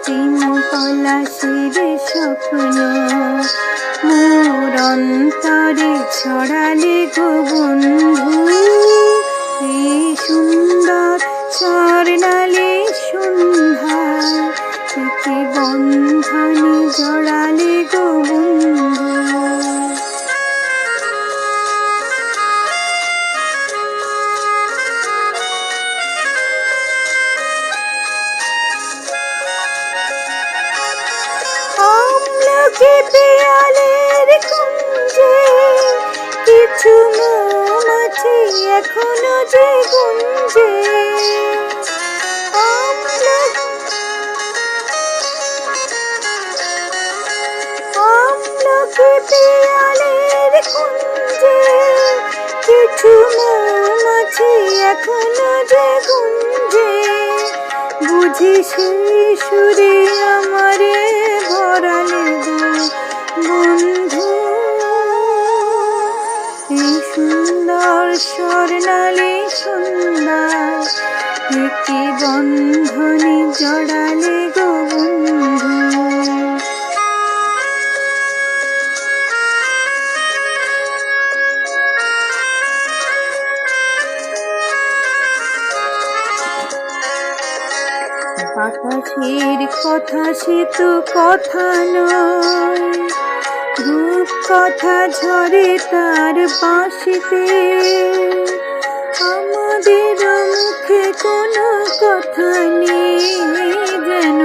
রক্তিম পলাশের স্বপ্ন মোর অন্তরে ছড়ালে গো বন্ধু। এই সুন্দর স্বর্ণালী সন্ধ্যায় একে বন্ধনে জড়ালে গো বন্ধু। আমলকি পিয়ালের কুঞ্জে কিছু মৌমাছি এখনো যে গুঞ্জে। আমলকি পিয়ালের কুঞ্জে কিছু মৌমাছি এখনো যে গুঞ্জে। বুঝি সেই সুরে আমারে ভরালে গো বন্ধু। এই সুন্দর স্বর্ণালী সন্ধ্যায় একে বন্ধনে জড়ালে গো বন্ধু। বাতাসের কথা সে তো কথা নয়, রূপ কথা ঝরে তার বাঁশিতে। আমাদের মুখে কোনো কথা নেই, যেন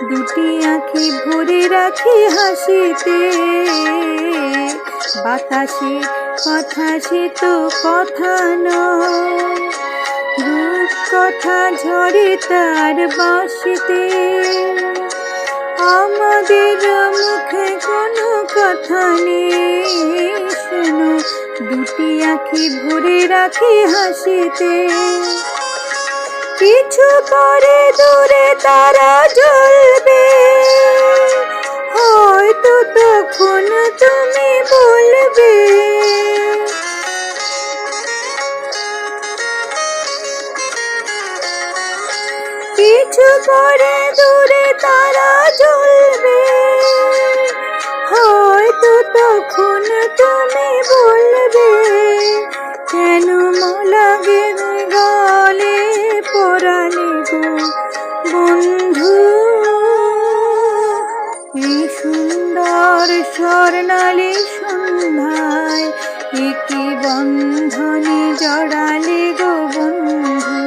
দুটি আঁখি ভরে রাখি হাসিতে। বাতাসের কথা সে তো কথা নয়, রূপ কথা ঝরে তার বাঁশিতে। আমাদের মুখে কোনো কথা নেই, শোনো দুটি আঁখি ভরে রাখি হাসিতে। কিছু পরে দূরে তারা জ্বলবে, হয়তো তখন তুমি বলবে। কিছু পরে দূরে তারা জ্বলবে, হয়তো তখন তুমি বলবে। কেন লাগে গলে পরালে গো বন্ধু। এই সুন্দর স্বর্ণালী সন্ধ্যায় একে বন্ধনে জড়ালে গো বন্ধু।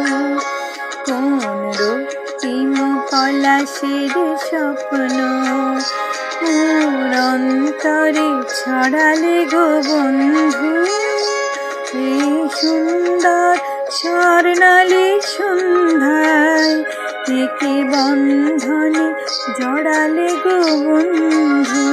কোন রক্তিম পলাশের স্বপ্ন মোর অন্তরে ছড়ালে গো বন্ধু। এই সুন্দর স্বর্ণালী সন্ধ্যায় একে বন্ধনে জড়ালে গো বন্ধু।